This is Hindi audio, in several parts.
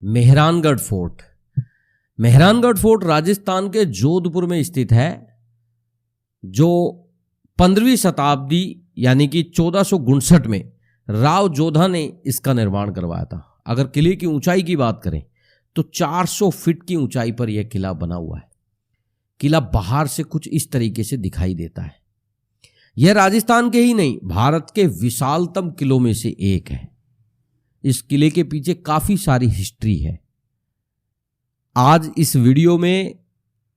मेहरानगढ़ फोर्ट। मेहरानगढ़ फोर्ट राजस्थान के जोधपुर में स्थित है, जो 15वीं शताब्दी यानी कि 1459 में राव जोधा ने इसका निर्माण करवाया था। अगर किले की ऊंचाई की बात करें तो 400 फीट की ऊंचाई पर यह किला बना हुआ है। किला बाहर से कुछ इस तरीके से दिखाई देता है। यह राजस्थान के ही नहीं, भारत के विशालतम किलों में से एक है। इस किले के पीछे काफी सारी हिस्ट्री है। आज इस वीडियो में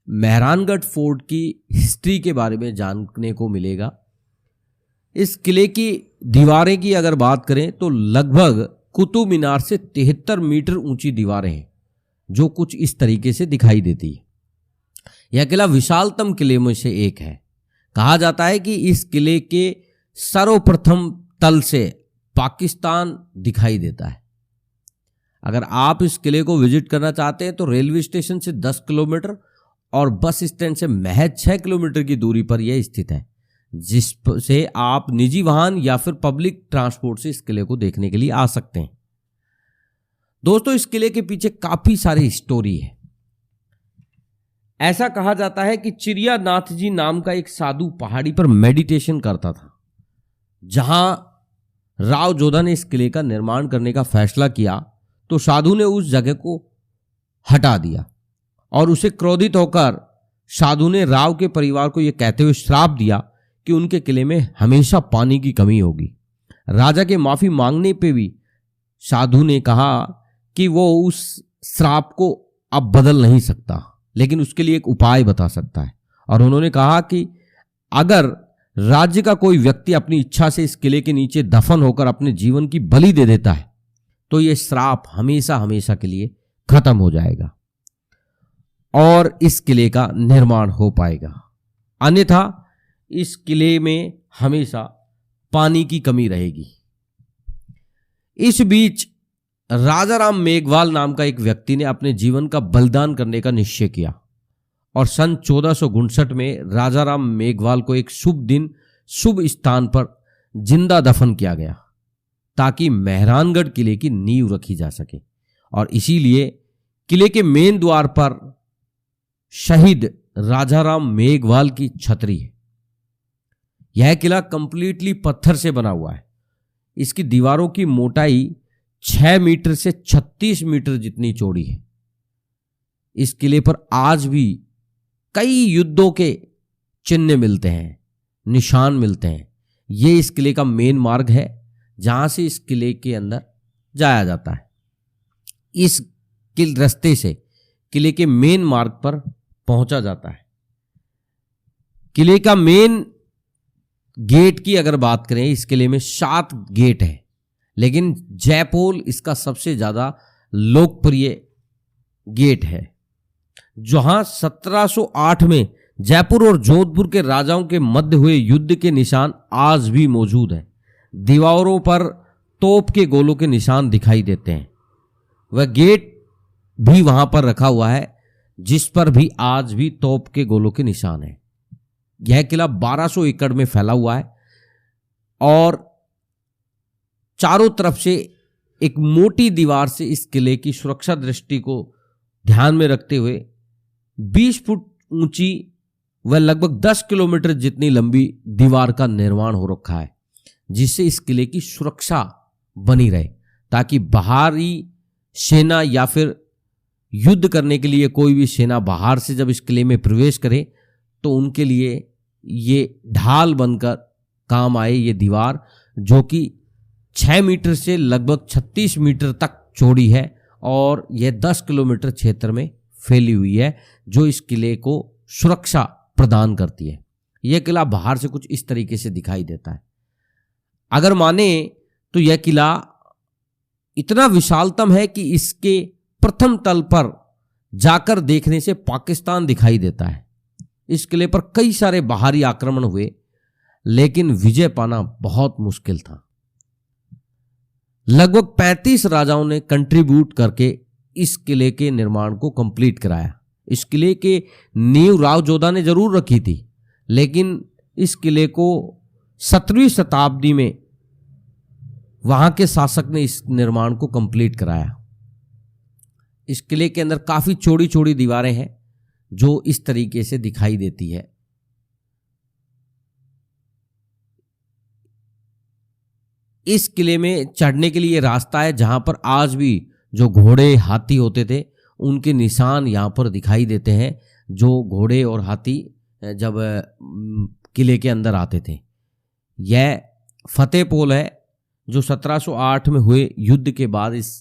मेहरानगढ़ फोर्ट की हिस्ट्री के बारे में जानने को मिलेगा। इस किले की दीवारें की अगर बात करें तो लगभग कुतुब मीनार से 73 मीटर ऊंची दीवारें हैं, जो कुछ इस तरीके से दिखाई देती है। यह किला विशालतम किले में से एक है। कहा जाता है कि इस किले के सर्वप्रथम तल से पाकिस्तान दिखाई देता है। अगर आप इस किले को विजिट करना चाहते हैं तो रेलवे स्टेशन से 10 किलोमीटर और बस स्टैंड से महज 6 किलोमीटर की दूरी पर यह स्थित है, जिससे आप निजी वाहन या फिर पब्लिक ट्रांसपोर्ट से इस किले को देखने के लिए आ सकते हैं। दोस्तों, इस किले के पीछे काफी सारी स्टोरी है। ऐसा कहा जाता है कि चिड़ियानाथ जी नाम का एक साधु पहाड़ी पर मेडिटेशन करता था। जहां राव जोधा ने इस किले का निर्माण करने का फैसला किया तो साधु ने उस जगह को हटा दिया और उसे क्रोधित होकर साधु ने राव के परिवार को यह कहते हुए श्राप दिया कि उनके किले में हमेशा पानी की कमी होगी। राजा के माफी मांगने पे भी साधु ने कहा कि वो उस श्राप को अब बदल नहीं सकता, लेकिन उसके लिए एक उपाय बता सकता है। और उन्होंने कहा कि अगर राज्य का कोई व्यक्ति अपनी इच्छा से इस किले के नीचे दफन होकर अपने जीवन की बलि दे देता है तो यह श्राप हमेशा हमेशा के लिए खत्म हो जाएगा और इस किले का निर्माण हो पाएगा। अन्यथा इस किले में हमेशा पानी की कमी रहेगी। इस बीच राजाराम मेघवाल नाम का एक व्यक्ति ने अपने जीवन का बलिदान करने का निश्चय किया और सन 1459 में राजाराम मेघवाल को एक शुभ दिन शुभ स्थान पर जिंदा दफन किया गया ताकि मेहरानगढ़ किले की नींव रखी जा सके। और इसीलिए किले के मेन द्वार पर शहीद राजाराम मेघवाल की छतरी है। यह किला कंप्लीटली पत्थर से बना हुआ है। इसकी दीवारों की मोटाई 6 मीटर से 36 मीटर जितनी चौड़ी है। इस किले पर आज भी कई युद्धों के चिन्ह मिलते हैं, निशान मिलते हैं। ये इस किले का मेन मार्ग है जहां से इस किले के अंदर जाया जाता है। इस रास्ते से किले के मेन मार्ग पर पहुंचा जाता है। किले का मेन गेट की अगर बात करें, इस किले में 7 गेट है, लेकिन जयपोल इसका सबसे ज्यादा लोकप्रिय गेट है, जहां 1708 में जयपुर और जोधपुर के राजाओं के मध्य हुए युद्ध के निशान आज भी मौजूद हैं। दीवारों पर तोप के गोलों के निशान दिखाई देते हैं। वह गेट भी वहां पर रखा हुआ है, जिस पर भी आज भी तोप के गोलों के निशान हैं। यह किला 1200 एकड़ में फैला हुआ है और चारों तरफ से एक मोटी दीवार से इस किले की सुरक्षा दृष्टि को ध्यान में रखते हुए 20 फुट ऊंची व लगभग 10 किलोमीटर जितनी लंबी दीवार का निर्माण हो रखा है, जिससे इस किले की सुरक्षा बनी रहे, ताकि बाहरी सेना या फिर युद्ध करने के लिए कोई भी सेना बाहर से जब इस किले में प्रवेश करे तो उनके लिए ये ढाल बनकर काम आए। ये दीवार जो कि 6 मीटर से लगभग 36 मीटर तक चौड़ी है और यह 10 किलोमीटर क्षेत्र में फैली हुई है, जो इस किले को सुरक्षा प्रदान करती है। यह किला बाहर से कुछ इस तरीके से दिखाई देता है। अगर माने तो यह किला इतना विशालतम है कि इसके प्रथम तल पर जाकर देखने से पाकिस्तान दिखाई देता है। इस किले पर कई सारे बाहरी आक्रमण हुए, लेकिन विजय पाना बहुत मुश्किल था। लगभग 35 राजाओं ने कंट्रीब्यूट करके इस किले के निर्माण को कंप्लीट कराया। इस किले के नींव राव जोधा ने जरूर रखी थी, लेकिन इस किले को 17वीं शताब्दी में वहां के शासक ने इस निर्माण को कंप्लीट कराया। इस किले के अंदर काफ़ी चौड़ी चौड़ी दीवारें हैं जो इस तरीके से दिखाई देती है। इस किले में चढ़ने के लिए रास्ता है जहां पर आज भी जो घोड़े हाथी होते थे उनके निशान यहां पर दिखाई देते हैं, जो घोड़े और हाथी जब किले के अंदर आते थे। यह फतेह पोल है जो 1708 में हुए युद्ध के बाद इस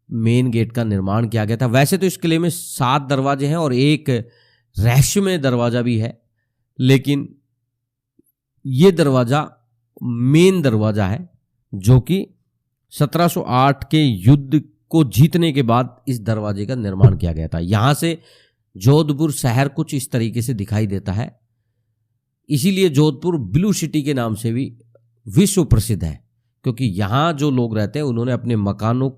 मेन गेट का निर्माण किया गया था। वैसे तो इस किले में 7 दरवाजे हैं और एक रहस्यमय दरवाजा भी है, लेकिन ये दरवाजा मेन दरवाजा है जो कि 1708 के युद्ध को जीतने के बाद इस दरवाजे का निर्माण किया गया था। यहां से जोधपुर शहर कुछ इस तरीके से दिखाई देता है, इसीलिए जोधपुर ब्लू सिटी के नाम से भी विश्व प्रसिद्ध है, क्योंकि यहां जो लोग रहते हैं उन्होंने अपने मकानों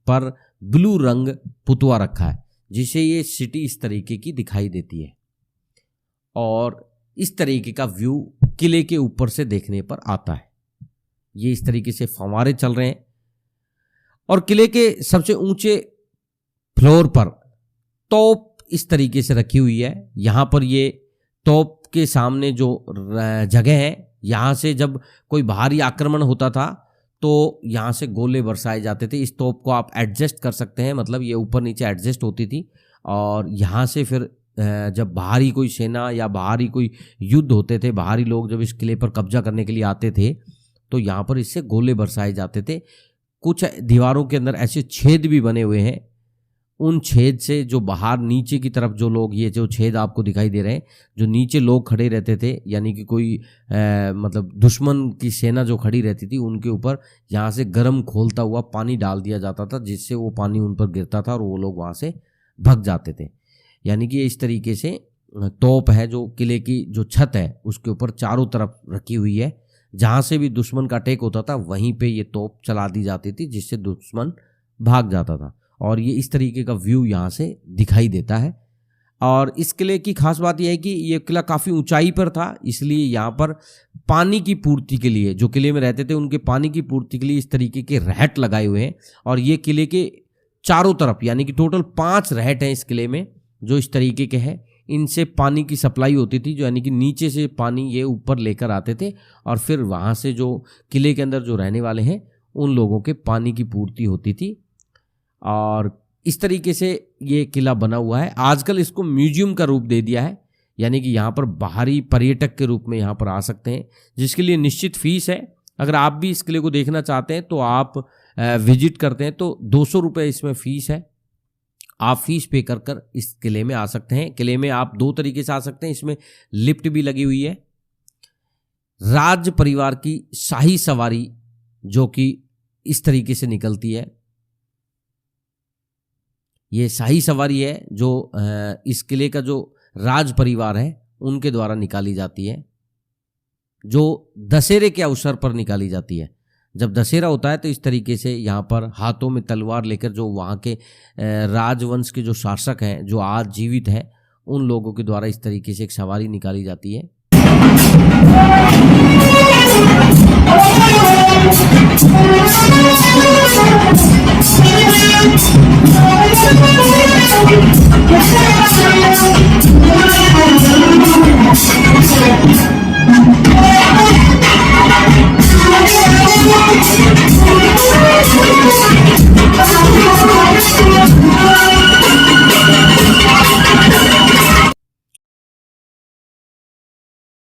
पर ब्लू रंग पुतवा रखा है, जिससे ये सिटी इस तरीके की दिखाई देती है और इस तरीके का व्यू किले के ऊपर से देखने पर आता है। ये इस तरीके से फव्वारे चल रहे हैं और किले के सबसे ऊंचे फ्लोर पर तोप इस तरीके से रखी हुई है। यहां पर ये तोप के सामने जो जगह है, यहां से जब कोई बाहरी आक्रमण होता था तो यहां से गोले बरसाए जाते थे। इस तोप को आप एडजस्ट कर सकते हैं, मतलब ये ऊपर नीचे एडजस्ट होती थी और यहां से फिर जब बाहरी कोई सेना या बाहरी कोई युद्ध होते थे, बाहरी लोग जब इस किले पर कब्जा करने के लिए आते थे तो यहाँ पर इससे गोले बरसाए जाते थे। कुछ दीवारों के अंदर ऐसे छेद भी बने हुए हैं, उन छेद से जो बाहर नीचे की तरफ जो लोग, ये जो छेद आपको दिखाई दे रहे हैं, जो नीचे लोग खड़े रहते थे, यानी कि कोई मतलब दुश्मन की सेना जो खड़ी रहती थी, उनके ऊपर यहाँ से गर्म खोलता हुआ पानी डाल दिया जाता था, जिससे वो पानी उन पर गिरता था और वो लोग वहाँ से भग जाते थे। यानी कि इस तरीके से तोप है जो किले की जो छत है उसके ऊपर चारों तरफ रखी हुई है। जहाँ से भी दुश्मन का अटैक होता था वहीं पे ये तोप चला दी जाती थी, जिससे दुश्मन भाग जाता था और ये इस तरीके का व्यू यहाँ से दिखाई देता है। और इस किले की खास बात यह है कि ये किला काफ़ी ऊंचाई पर था, इसलिए यहाँ पर पानी की पूर्ति के लिए जो किले में रहते थे उनके पानी की पूर्ति के लिए इस तरीके के रहट लगाए हुए हैं और ये किले के चारों तरफ, यानी कि टोटल 5 रहट हैं इस किले में जो इस तरीके के हैं। इनसे पानी की सप्लाई होती थी, जो यानी कि नीचे से पानी ये ऊपर लेकर आते थे और फिर वहाँ से जो किले के अंदर जो रहने वाले हैं उन लोगों के पानी की पूर्ति होती थी। और इस तरीके से ये किला बना हुआ है। आजकल इसको म्यूजियम का रूप दे दिया है, यानी कि यहाँ पर बाहरी पर्यटक के रूप में यहाँ पर आ सकते हैं, जिसके लिए निश्चित फीस है। अगर आप भी इस किले को देखना चाहते हैं तो आप विजिट करते हैं तो 200 रुपये इसमें फ़ीस है। आप फीस पे कर कर इस किले में आ सकते हैं। किले में आप 2 तरीके से आ सकते हैं, इसमें लिफ्ट भी लगी हुई है। राज परिवार की शाही सवारी जो कि इस तरीके से निकलती है, ये शाही सवारी है जो इस किले का जो राज परिवार है उनके द्वारा निकाली जाती है, जो दशहरे के अवसर पर निकाली जाती है। जब दशहरा होता है तो इस तरीके से यहाँ पर हाथों में तलवार लेकर जो वहाँ के राजवंश के जो शासक हैं जो आज जीवित हैं उन लोगों के द्वारा इस तरीके से एक सवारी निकाली जाती है।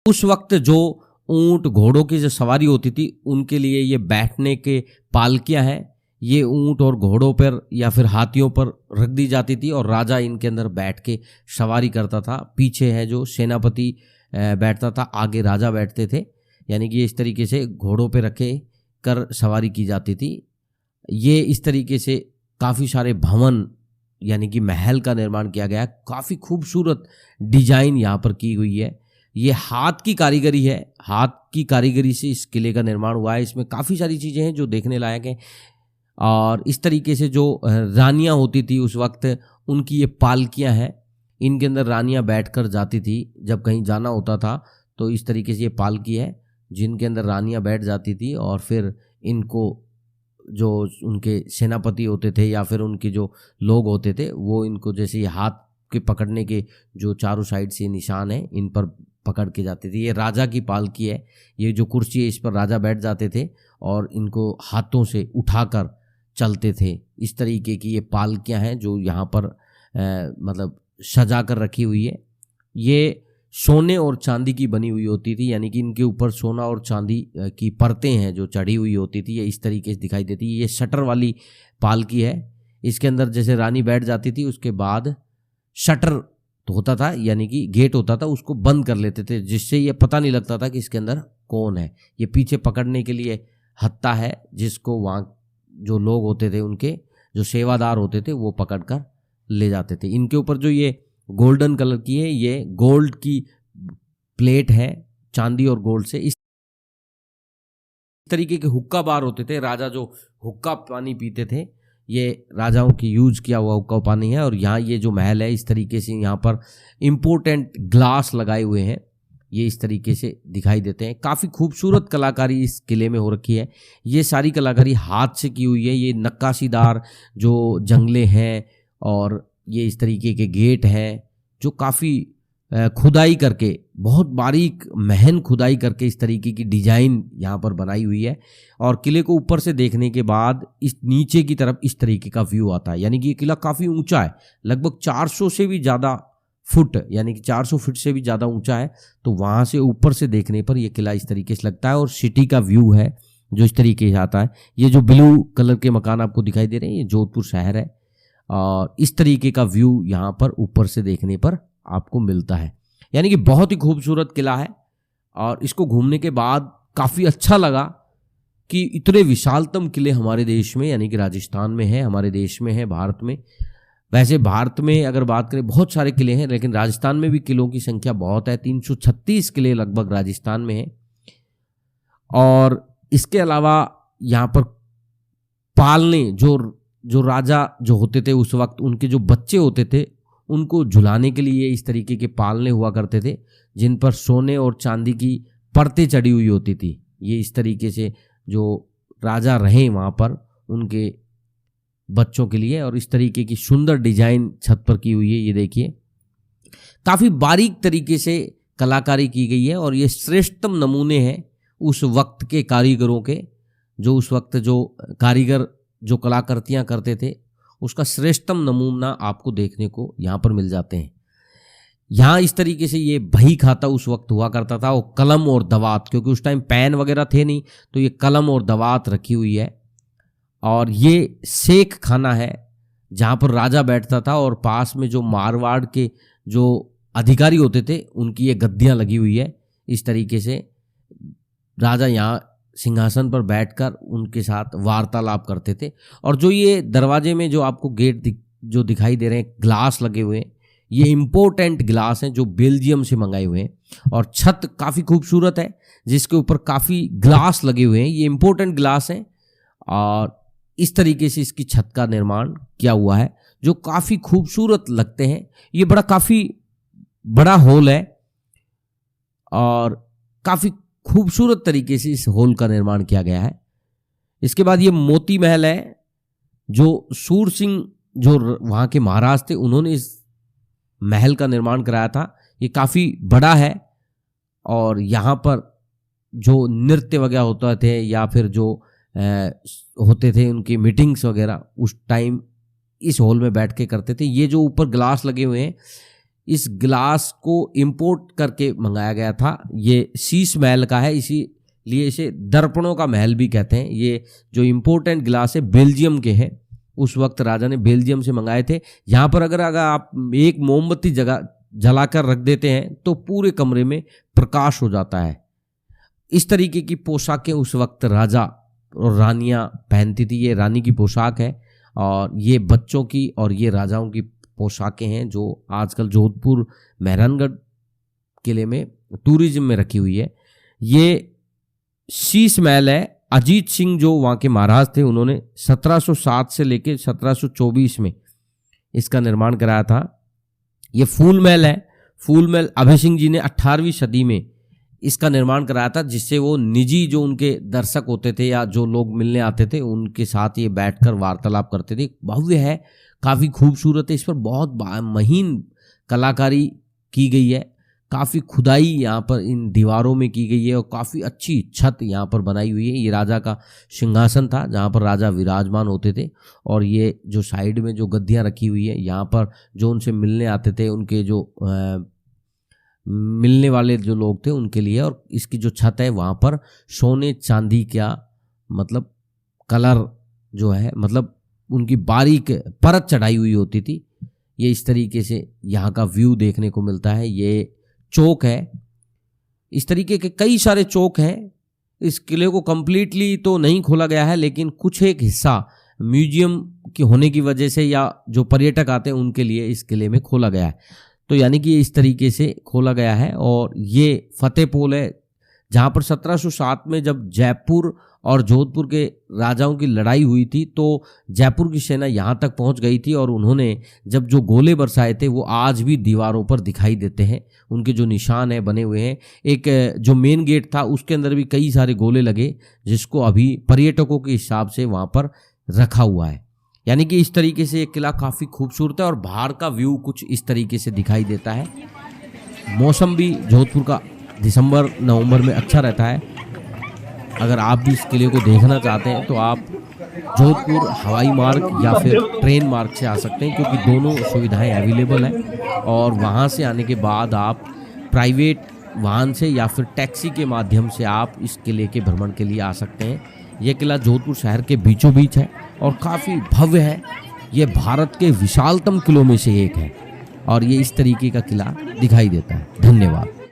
उस वक्त जो ऊंट घोड़ों की जो सवारी होती थी उनके लिए ये बैठने के पालकियां हैं, ये ऊंट और घोड़ों पर या फिर हाथियों पर रख दी जाती थी और राजा इनके अंदर बैठ के सवारी करता था। पीछे है जो सेनापति बैठता था, आगे राजा बैठते थे, यानी कि इस तरीके से घोड़ों पे रखे कर सवारी की जाती थी। ये इस तरीके से काफ़ी सारे भवन यानी कि महल का निर्माण किया गया। काफ़ी खूबसूरत डिजाइन यहाँ पर की हुई है। ये हाथ की कारीगरी है, हाथ की कारीगरी से इस किले का निर्माण हुआ है। इसमें काफ़ी सारी चीज़ें हैं जो देखने लायक हैं। और इस तरीके से जो रानियाँ होती थी उस वक्त, उनकी ये पालकियाँ हैं, इनके अंदर रानियाँ बैठकर जाती थी जब कहीं जाना होता था। तो इस तरीके से ये पालकी है जिनके अंदर रानियाँ बैठ जाती थी और फिर इनको जो उनके सेनापति होते थे या फिर उनके जो लोग होते थे वो इनको जैसे ये हाथ के पकड़ने के जो चारों साइड से निशान है इन पर पकड़ के जाते थे। ये राजा की पालकी है, ये जो कुर्सी है इस पर राजा बैठ जाते थे और इनको हाथों से उठाकर चलते थे। इस तरीके की ये पालकियां हैं जो यहाँ पर मतलब सजा कर रखी हुई है। ये सोने और चांदी की बनी हुई होती थी, यानी कि इनके ऊपर सोना और चांदी की परतें हैं जो चढ़ी हुई होती थी, ये इस तरीके से दिखाई देती है। ये शटर वाली पालकी है, इसके अंदर जैसे रानी बैठ जाती थी उसके बाद शटर तो होता था, यानी कि गेट होता था, उसको बंद कर लेते थे जिससे ये पता नहीं लगता था कि इसके अंदर कौन है। ये पीछे पकड़ने के लिए हत्ता है जिसको वहाँ जो लोग होते थे उनके जो सेवादार होते थे वो पकड़ कर ले जाते थे। इनके ऊपर जो ये गोल्डन कलर की है ये गोल्ड की प्लेट है, चांदी और गोल्ड से। इस तरीके के हुक्का बार होते थे, राजा जो हुक्का पानी पीते थे ये राजाओं की यूज किया हुआ हुक्का पानी है। और यहाँ ये जो महल है इस तरीके से यहाँ पर इम्पोर्टेंट ग्लास लगाए हुए हैं, ये इस तरीके से दिखाई देते हैं। काफ़ी खूबसूरत कलाकारी इस किले में हो रखी है। ये सारी कलाकारी हाथ से की हुई है। ये नक्काशीदार जो जंगले हैं और ये इस तरीके के गेट हैं जो काफ़ी खुदाई करके, बहुत बारीक महन खुदाई करके इस तरीके की डिजाइन यहाँ पर बनाई हुई है। और किले को ऊपर से देखने के बाद इस नीचे की तरफ इस तरीके का व्यू आता है, यानी कि ये किला काफ़ी ऊंचा है, लगभग 400 से भी ज़्यादा फुट, यानी कि 400 फीट से भी ज़्यादा ऊंचा है। तो वहाँ से ऊपर से देखने पर यह किला इस तरीके से लगता है। और सिटी का व्यू है जो इस तरीके से आता है। ये जो ब्लू कलर के मकान आपको दिखाई दे रहे हैं ये जोधपुर शहर है और इस तरीके का व्यू यहाँ पर ऊपर से देखने पर आपको मिलता है। यानी कि बहुत ही खूबसूरत किला है और इसको घूमने के बाद काफ़ी अच्छा लगा कि इतने विशालतम किले हमारे देश में, यानी कि राजस्थान में है, हमारे देश में है, भारत में। वैसे भारत में अगर बात करें बहुत सारे किले हैं, लेकिन राजस्थान में भी किलों की संख्या बहुत है, 336 किले लगभग राजस्थान में हैं। और इसके अलावा यहाँ पर पालने जो राजा जो होते थे उस वक्त, उनके जो बच्चे होते थे उनको झुलाने के लिए इस तरीके के पालने हुआ करते थे जिन पर सोने और चांदी की परतें चढ़ी हुई होती थी। ये इस तरीके से जो राजा रहे वहाँ पर उनके बच्चों के लिए, और इस तरीके की सुंदर डिजाइन छत पर की हुई है। ये देखिए काफ़ी बारीक तरीके से कलाकारी की गई है और ये श्रेष्ठतम नमूने हैं उस वक्त के कारीगरों के, जो उस वक्त जो कारीगर जो कलाकृतियाँ करते थे उसका श्रेष्ठतम नमूना आपको देखने को यहाँ पर मिल जाते हैं। यहाँ इस तरीके से ये बही खाता उस वक्त हुआ करता था, वो कलम और दवात, क्योंकि उस टाइम पेन वगैरह थे नहीं, तो ये कलम और दवात रखी हुई है। और ये सेख खाना है जहाँ पर राजा बैठता था और पास में जो मारवाड़ के जो अधिकारी होते थे उनकी ये गद्दियाँ लगी हुई है। इस तरीके से राजा यहाँ सिंहासन पर बैठकर उनके साथ वार्तालाप करते थे। और जो ये दरवाजे में जो आपको गेट जो दिखाई दे रहे हैं, ग्लास लगे हुए हैं, ये इम्पोर्टेंट ग्लास हैं जो बेल्जियम से मंगाए हुए हैं। और छत काफ़ी खूबसूरत है जिसके ऊपर काफ़ी ग्लास लगे हुए हैं, ये इम्पोर्टेंट ग्लास हैं। और इस तरीके से इसकी छत का निर्माण किया हुआ है जो काफ़ी खूबसूरत लगते हैं। ये काफ़ी बड़ा हॉल है और काफ़ी खूबसूरत तरीके से इस हॉल का निर्माण किया गया है। इसके बाद ये मोती महल है जो सूर सिंह जो वहाँ के महाराज थे उन्होंने इस महल का निर्माण कराया था। ये काफ़ी बड़ा है और यहाँ पर जो नृत्य वगैरह होता थे या फिर जो होते थे उनकी मीटिंग्स वगैरह उस टाइम इस हॉल में बैठ के करते थे। ये जो ऊपर ग्लास लगे हुए हैं इस ग्लास को इंपोर्ट करके मंगाया गया था। ये शीश महल का है, इसीलिए इसे दर्पणों का महल भी कहते हैं। ये जो इम्पोर्टेंट ग्लास है बेल्जियम के हैं, उस वक्त राजा ने बेल्जियम से मंगाए थे। यहाँ पर अगर आप एक मोमबत्ती जलाकर रख देते हैं तो पूरे कमरे में प्रकाश हो जाता है। इस तरीके की पोशाकें उस वक्त राजा और रानियां पहनती थी। ये रानी की पोशाक है और ये बच्चों की और ये राजाओं की पोशाकें हैं जो आजकल जोधपुर मेहरानगढ़ किले में टूरिज्म में रखी हुई है। ये शीश महल है। अजीत सिंह जो वहाँ के महाराज थे उन्होंने 1707 से लेकर 1724 में इसका निर्माण कराया था। ये फूल महल है। फूल महल अभय सिंह जी ने 18वीं सदी में इसका निर्माण कराया था, जिससे वो निजी जो उनके दर्शक होते थे या जो लोग मिलने आते थे उनके साथ ये बैठकर वार्तालाप करते थे। भव्य है, काफ़ी खूबसूरत है, इस पर बहुत महीन कलाकारी की गई है, काफ़ी खुदाई यहाँ पर इन दीवारों में की गई है और काफ़ी अच्छी छत यहाँ पर बनाई हुई है। ये राजा का सिंहासन था जहाँ पर राजा विराजमान होते थे, और ये जो साइड में जो गद्दियाँ रखी हुई है यहाँ पर जो उनसे मिलने आते थे उनके जो मिलने वाले जो लोग थे उनके लिए। और इसकी जो छत है वहाँ पर सोने चांदी का मतलब कलर जो है, मतलब उनकी बारीक परत चढ़ाई हुई होती थी। ये इस तरीके से यहाँ का व्यू देखने को मिलता है। ये चौक है, इस तरीके के कई सारे चौक हैं। इस किले को कंप्लीटली तो नहीं खोला गया है, लेकिन कुछ एक हिस्सा म्यूजियम के होने की वजह से या जो पर्यटक आते हैं उनके लिए इस किले में खोला गया है। तो यानी कि इस तरीके से खोला गया है। और ये फतेहपोल है जहाँ पर 1707 में जब जयपुर और जोधपुर के राजाओं की लड़ाई हुई थी तो जयपुर की सेना यहाँ तक पहुँच गई थी, और उन्होंने जब जो गोले बरसाए थे वो आज भी दीवारों पर दिखाई देते हैं। उनके जो निशान है बने हुए हैं। एक जो मेन गेट था उसके अंदर भी कई सारे गोले लगे, जिसको अभी पर्यटकों के हिसाब से वहाँ पर रखा हुआ है। यानी कि इस तरीके से ये किला काफ़ी खूबसूरत है और बाहर का व्यू कुछ इस तरीके से दिखाई देता है। मौसम भी जोधपुर का दिसंबर नवंबर में अच्छा रहता है। अगर आप भी इस किले को देखना चाहते हैं तो आप जोधपुर हवाई मार्ग या फिर ट्रेन मार्ग से आ सकते हैं, क्योंकि दोनों सुविधाएं अवेलेबल हैं। और वहां से आने के बाद आप प्राइवेट वाहन से या फिर टैक्सी के माध्यम से आप इस किले के भ्रमण के लिए आ सकते हैं। यह किला जोधपुर शहर के बीचों बीच है और काफ़ी भव्य है। ये भारत के विशालतम किलों में से एक है और ये इस तरीके का किला दिखाई देता है। धन्यवाद।